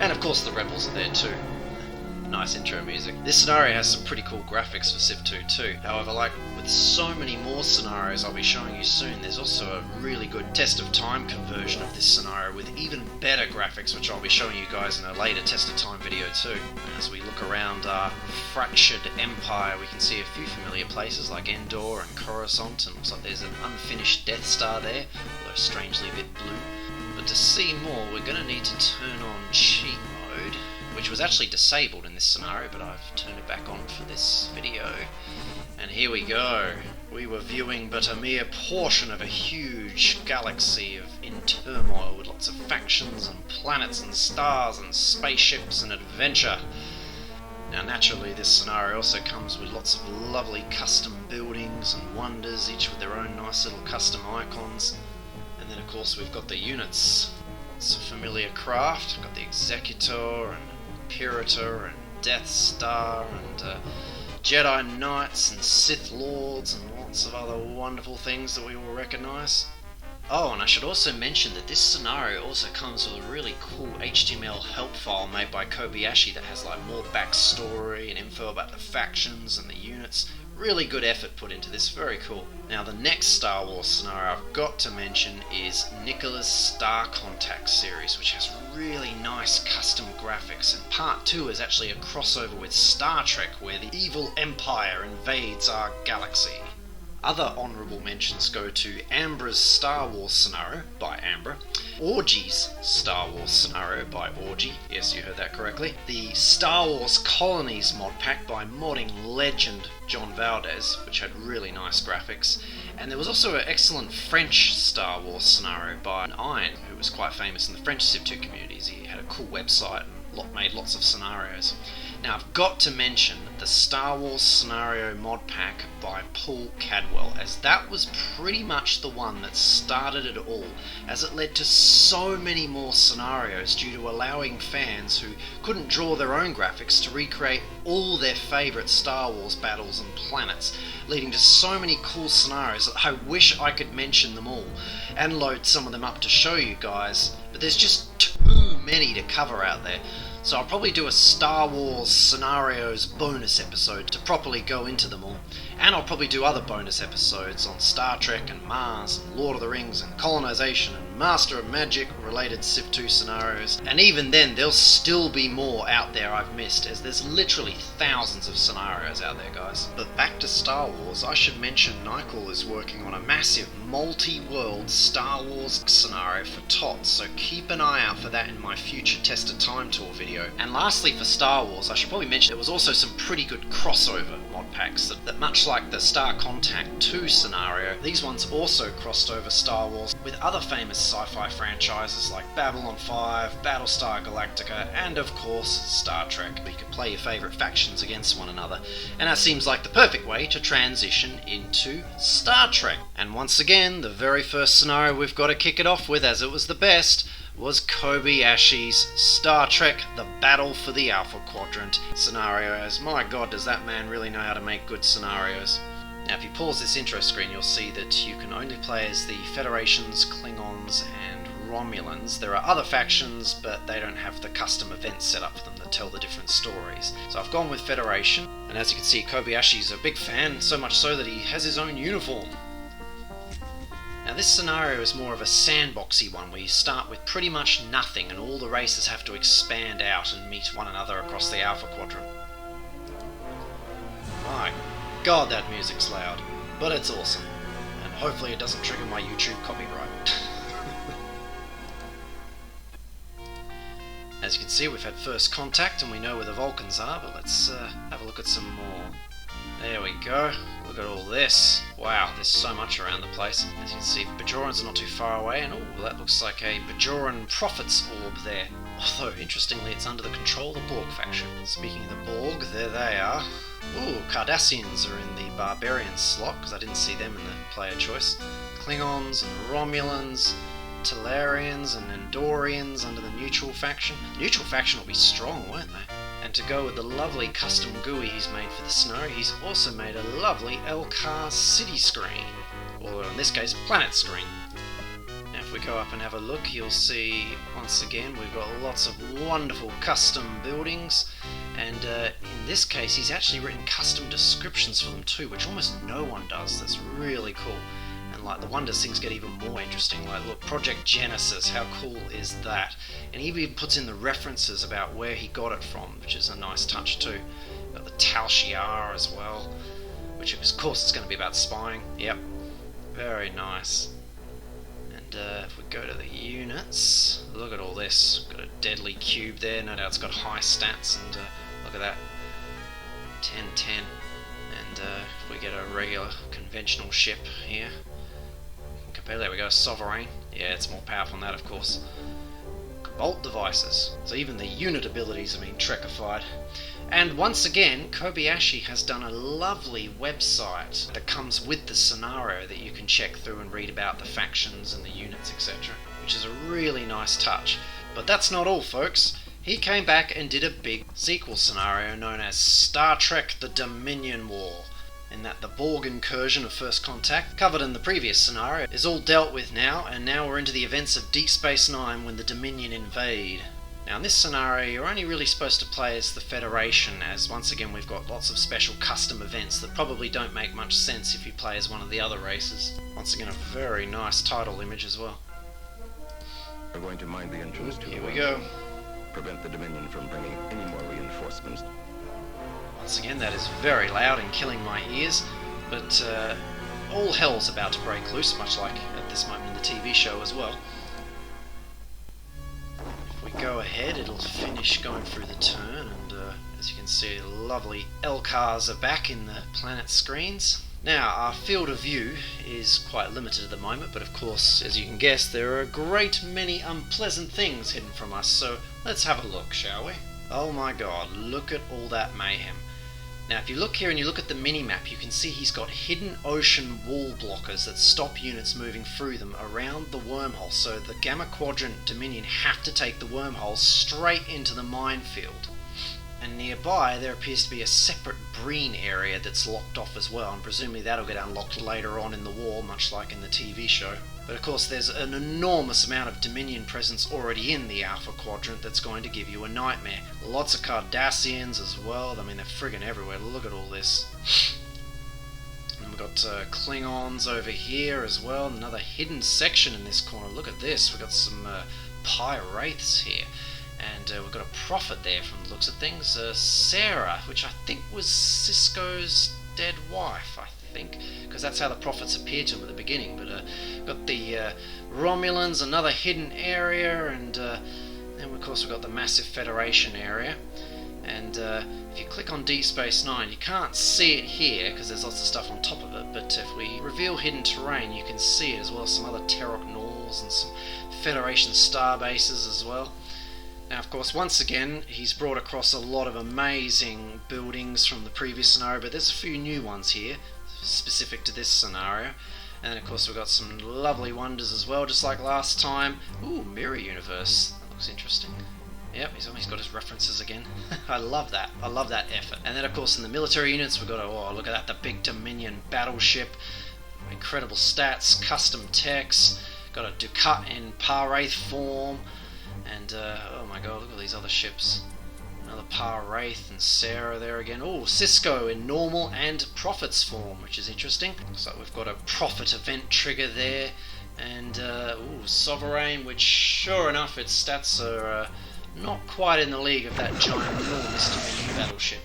And of course the rebels are there too. Nice intro music. This scenario has some pretty cool graphics for Civ 2 too. However, like with so many more scenarios I'll be showing you soon, there's also a really good Test of Time conversion of this scenario with even better graphics, which I'll be showing you guys in a later Test of Time video too. And as we look around our fractured empire, we can see a few familiar places like Endor and Coruscant, and looks like there's an unfinished Death Star there, although strangely a bit blue. But to see more, we're going to need to turn on cheat mode, which was actually disabled in this scenario, but I've turned it back on for this video. And here we go. We were viewing but a mere portion of a huge galaxy in turmoil with lots of factions and planets and stars and spaceships and adventure. Now naturally this scenario also comes with lots of lovely custom buildings and wonders, each with their own nice little custom icons. And then of course we've got the units. Lots of familiar craft. We've got the Executor and Imperator and Death Star and Jedi Knights and Sith Lords and lots of other wonderful things that we all recognise. Oh, and I should also mention that this scenario also comes with a really cool HTML help file made by Kobayashi that has like more backstory and info about the factions and the units. Really good effort put into this, very cool. Now the next Star Wars scenario I've got to mention is Nicola's Star Contact series, which has really nice custom graphics, and part 2 is actually a crossover with Star Trek where the evil Empire invades our galaxy. Other honourable mentions go to Ambra's Star Wars scenario by Ambra, Orgy's Star Wars scenario by Orgy, yes you heard that correctly, the Star Wars Colonies mod pack by modding legend John Valdez, which had really nice graphics, and there was also an excellent French Star Wars scenario by Iron, who was quite famous in the French Civ 2 communities. He had a cool website and made lots of scenarios. Now I've got to mention the Star Wars Scenario mod pack by Paul Cadwell, as that was pretty much the one that started it all, as it led to so many more scenarios due to allowing fans who couldn't draw their own graphics to recreate all their favourite Star Wars battles and planets, leading to so many cool scenarios that I wish I could mention them all and load some of them up to show you guys, but there's just too many to cover out there. So I'll probably do a Star Wars Scenarios bonus episode to properly go into them all. And I'll probably do other bonus episodes on Star Trek and Mars and Lord of the Rings and Colonization and Master of Magic related Civ 2 scenarios. And even then there'll still be more out there I've missed, as there's literally thousands of scenarios out there, guys. But back to Star Wars, I should mention Nyquil is working on a massive multi-world Star Wars scenario for TOTS, so keep an eye out for that in my future Test of Time Tour video. And lastly for Star Wars, I should probably mention there was also some pretty good crossover mod packs that much like the Star Contact 2 scenario, these ones also crossed over Star Wars with other famous sci-fi franchises like Babylon 5, Battlestar Galactica, and of course Star Trek, where you could play your favourite factions against one another. And that seems like the perfect way to transition into Star Trek. And once again, the very first scenario we've got to kick it off with, as it was the best, was Kobayashi's Star Trek The Battle for the Alpha Quadrant scenario, as my god does that man really know how to make good scenarios. Now if you pause this intro screen you'll see that you can only play as the Federations, Klingons and Romulans. There are other factions but they don't have the custom events set up for them that tell the different stories. So I've gone with Federation, and as you can see Kobayashi's a big fan, so much so that he has his own uniform. Now this scenario is more of a sandboxy one where you start with pretty much nothing and all the races have to expand out and meet one another across the Alpha Quadrant. My god, that music's loud, but it's awesome, and hopefully it doesn't trigger my YouTube copyright. As you can see, we've had first contact and we know where the Vulcans are, but let's have a look at some more. There we go. Look at all this. Wow, there's so much around the place. As you can see, Bajorans are not too far away, and oh, that looks like a Bajoran Prophet's Orb there. Although, interestingly, it's under the control of the Borg faction. Speaking of the Borg, there they are. Ooh, Cardassians are in the Barbarians slot, because I didn't see them in the player choice. Klingons and Romulans, Talarians and Andorians under the Neutral faction. Neutral faction will be strong, won't they? And to go with the lovely custom GUI he's made for the scenario, he's also made a lovely LCAR city screen, or in this case, planet screen. Now if we go up and have a look, you'll see, once again, we've got lots of wonderful custom buildings, and in this case, he's actually written custom descriptions for them too, which almost no one does. That's really cool. And like the wonders, things get even more interesting. Like look, Project Genesis, how cool is that? And he even puts in the references about where he got it from, which is a nice touch too. Got the Tal Shiar as well, which of course is going to be about spying. Yep, very nice. And And if we go to the units, look at all this. Got a deadly cube there, no doubt it's got high stats, and look at that. 10-10. And if we get a regular conventional ship here, there we go, Sovereign. Yeah, it's more powerful than that, of course. Bolt devices. So even the unit abilities have been Trekified. And once again, Kobayashi has done a lovely website that comes with the scenario that you can check through and read about the factions and the units, etc. Which is a really nice touch. But that's not all, folks. He came back and did a big sequel scenario known as Star Trek: The Dominion War. In that the Borg incursion of First Contact, covered in the previous scenario, is all dealt with now, and now we're into the events of Deep Space Nine when the Dominion invade. Now in this scenario you're only really supposed to play as the Federation, as once again we've got lots of special custom events that probably don't make much sense if you play as one of the other races. Once again a very nice title image as well. We're going to mine the entrance to Here we go. Prevent the Dominion from bringing any more reinforcements. Once again, that is very loud and killing my ears, but all hell's about to break loose, much like at this moment in the TV show as well. If we go ahead, it'll finish going through the turn, and as you can see, lovely LCARs are back in the planet screens. Now, our field of view is quite limited at the moment, but of course, as you can guess, there are a great many unpleasant things hidden from us, so let's have a look, shall we? Oh my god, look at all that mayhem. Now if you look here and you look at the mini-map, you can see he's got hidden ocean wall blockers that stop units moving through them around the wormhole, so the Gamma Quadrant Dominion have to take the wormhole straight into the minefield. And nearby there appears to be a separate Breen area that's locked off as well, and presumably that'll get unlocked later on in the war, much like in the TV show. But of course there's an enormous amount of Dominion presence already in the Alpha Quadrant that's going to give you a nightmare. Lots of Cardassians as well, I mean they're friggin' everywhere, look at all this. And we've got Klingons over here as well, another hidden section in this corner, look at this, we've got some Pirates here. And we've got a prophet there from the looks of things, Sarah, which I think was Sisko's dead wife, I think, because that's how the prophets appeared to him at the beginning. But got the Romulans, another hidden area, and then of course we've got the massive Federation area. And if you click on Deep Space Nine, you can't see it here because there's lots of stuff on top of it, but if we reveal hidden terrain you can see it, as well as some other Terok Knolls and some Federation star bases as well. Now, of course, once again, he's brought across a lot of amazing buildings from the previous scenario, but there's a few new ones here, specific to this scenario. And then, of course, we've got some lovely wonders as well, just like last time. Ooh, Mirror Universe. That looks interesting. Yep, he's always got his references again. I love that. I love that effort. And then, of course, in the military units, we've got, oh, look at that, the big Dominion battleship. Incredible stats, custom techs. Got a Dukat in Par-Wraith form. And, oh my god, look at these other ships. Another Par-Wraith and Sarah there again. Oh, Sisko in normal and Prophet's form, which is interesting. So we've got a Prophet event trigger there. And, ooh, Sovereign, which, sure enough, its stats are not quite in the league of that ginormous Dominion battleship.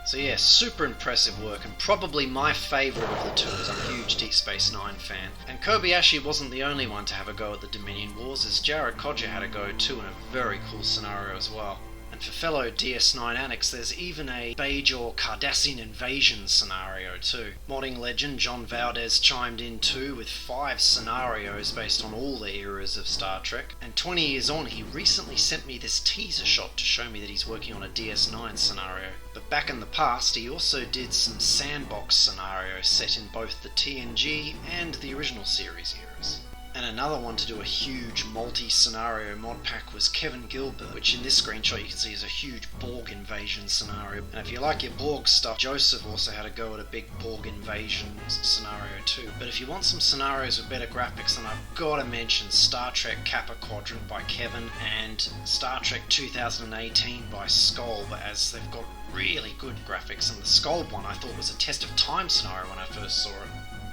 So yeah, super impressive work, and probably my favourite of the two, as I'm a huge Deep Space Nine fan. And Kobayashi wasn't the only one to have a go at the Dominion Wars, as Jared Kodja had a go too in a very cool scenario as well. And for fellow DS9 addicts, there's even a Bajor Cardassian invasion scenario too. Modding legend John Valdez chimed in too with 5 scenarios based on all the eras of Star Trek. And 20 years on, he recently sent me this teaser shot to show me that he's working on a DS9 scenario. But back in the past, he also did some sandbox scenarios set in both the TNG and the original series eras. And another one to do a huge multi-scenario mod pack was Kevin Gilbert, which in this screenshot you can see is a huge Borg invasion scenario. And if you like your Borg stuff, Joseph also had a go at a big Borg invasion scenario too. But if you want some scenarios with better graphics, then I've got to mention Star Trek Kappa Quadrant by Kevin and Star Trek 2018 by Skolb, as they've got really good graphics. And the Skolb one I thought was a Test of Time scenario when I first saw it.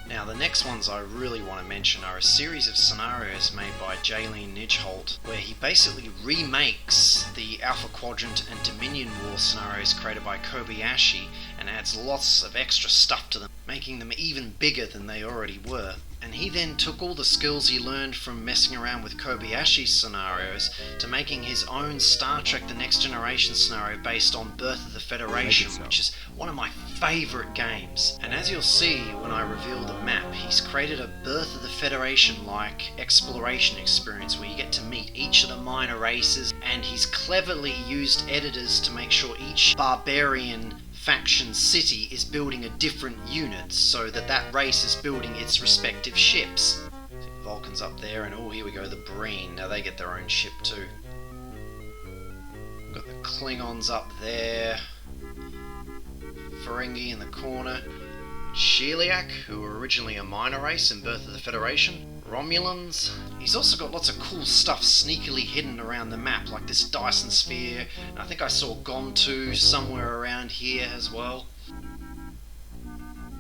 Now, the next ones I really want to mention are a series of scenarios made by Jaylene Nijholt, where he basically remakes the Alpha Quadrant and Dominion War scenarios created by Kobayashi and adds lots of extra stuff to them, making them even bigger than they already were. And he then took all the skills he learned from messing around with Kobayashi's scenarios to making his own Star Trek The Next Generation scenario based on Birth of the Federation, which is one of my favourite games. And as you'll see when I reveal the map, he's created a Birth of the Federation-like exploration experience where you get to meet each of the minor races, and he's cleverly used editors to make sure each barbarian faction city is building a different unit so that that race is building its respective ships. See, Vulcan's up there, and oh, here we go, the Breen. Now they get their own ship too. We've got the Klingons up there. Ferengi in the corner. Sheliak, who were originally a minor race in Birth of the Federation. Romulans. He's also got lots of cool stuff sneakily hidden around the map, like this Dyson Sphere, and I think I saw Gomtu somewhere around here as well.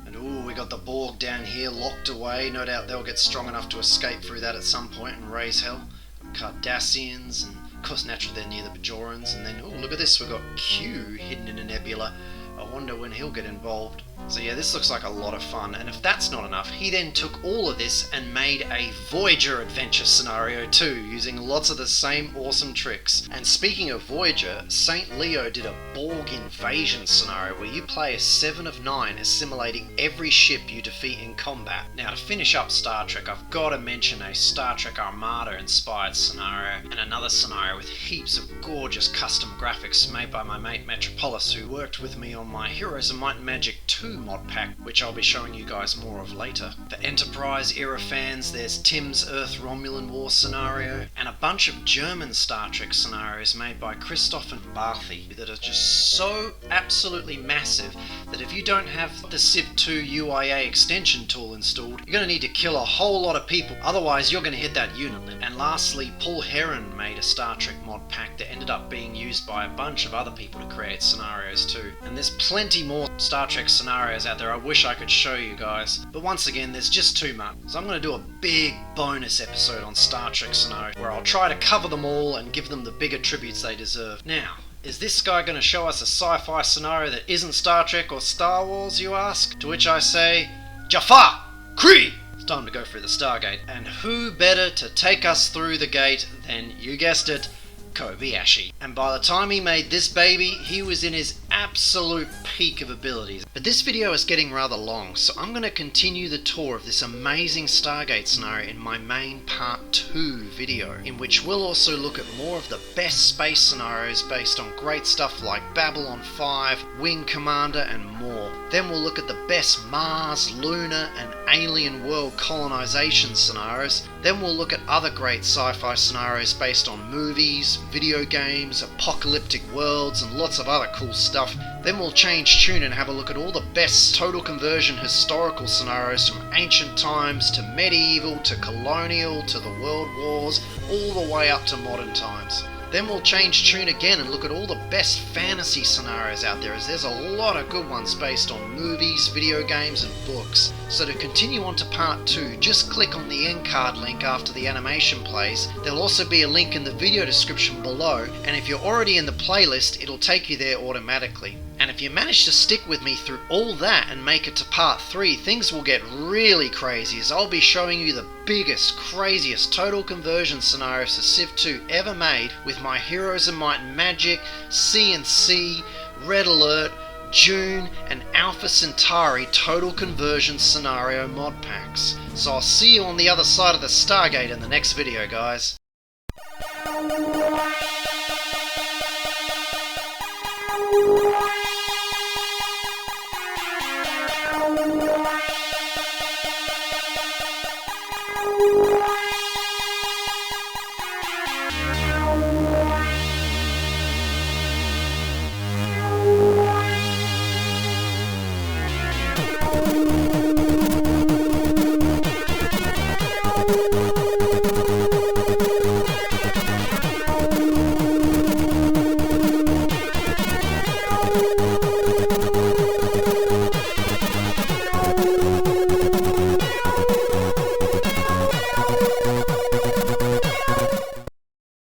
And ooh, we got the Borg down here locked away. No doubt they'll get strong enough to escape through that at some point and raise hell. Cardassians, and of course naturally they're near the Bajorans, and then ooh, look at this, we've got Q hidden in a nebula. I wonder when he'll get involved. So yeah, this looks like a lot of fun, and if that's not enough, he then took all of this and made a Voyager adventure scenario too, using lots of the same awesome tricks. And speaking of Voyager, St. Leo did a Borg invasion scenario where you play as 7 of 9, assimilating every ship you defeat in combat. Now to finish up Star Trek, I've got to mention a Star Trek Armada inspired scenario, and another scenario with heaps of gorgeous custom graphics made by my mate Metropolis, who worked with me on my Heroes of Might and Magic 2 mod pack, which I'll be showing you guys more of later. For Enterprise era fans, there's Tim's Earth Romulan War scenario, and a bunch of German Star Trek scenarios made by Christoph and Barthy that are just so absolutely massive that if you don't have the Civ 2 UIA extension tool installed, you're going to need to kill a whole lot of people, otherwise you're going to hit that unit limit. And lastly, Paul Heron made a Star Trek mod pack that ended up being used by a bunch of other people to create scenarios too. And there's plenty more Star Trek scenarios out there I wish I could show you guys, but once again there's just too much, so I'm going to do a big bonus episode on Star Trek scenarios where I'll try to cover them all and give them the bigger tributes they deserve. Now, is this guy going to show us a sci-fi scenario that isn't Star Trek or Star Wars, you ask? To which I say, Jafar! Kree! It's time to go through the Stargate, and who better to take us through the gate than, you guessed it, Kobayashi. And by the time he made this baby, he was in his absolute peak of abilities. But this video is getting rather long, so I'm going to continue the tour of this amazing Stargate scenario in my main part 2 video, in which we'll also look at more of the best space scenarios based on great stuff like Babylon 5, Wing Commander, and more. Then we'll look at the best Mars, lunar, and alien world colonization scenarios. Then we'll look at other great sci-fi scenarios based on movies, video games, apocalyptic worlds, and lots of other cool stuff. Then we'll change tune and have a look at all the best total conversion historical scenarios from ancient times to medieval to colonial to the world wars, all the way up to modern times. Then we'll change tune again and look at all the best fantasy scenarios out there, as there's a lot of good ones based on movies, video games, and books. So to continue on to part 2, just click on the end card link after the animation plays. There'll also be a link in the video description below, and if you're already in the playlist, it'll take you there automatically. And if you manage to stick with me through all that and make it to part 3, things will get really crazy, as I'll be showing you the biggest, craziest total conversion scenarios for Civ 2 ever made with my Heroes of Might and Magic, C&C, Red Alert, June, and Alpha Centauri total conversion scenario mod packs. So I'll see you on the other side of the Stargate in the next video, guys. You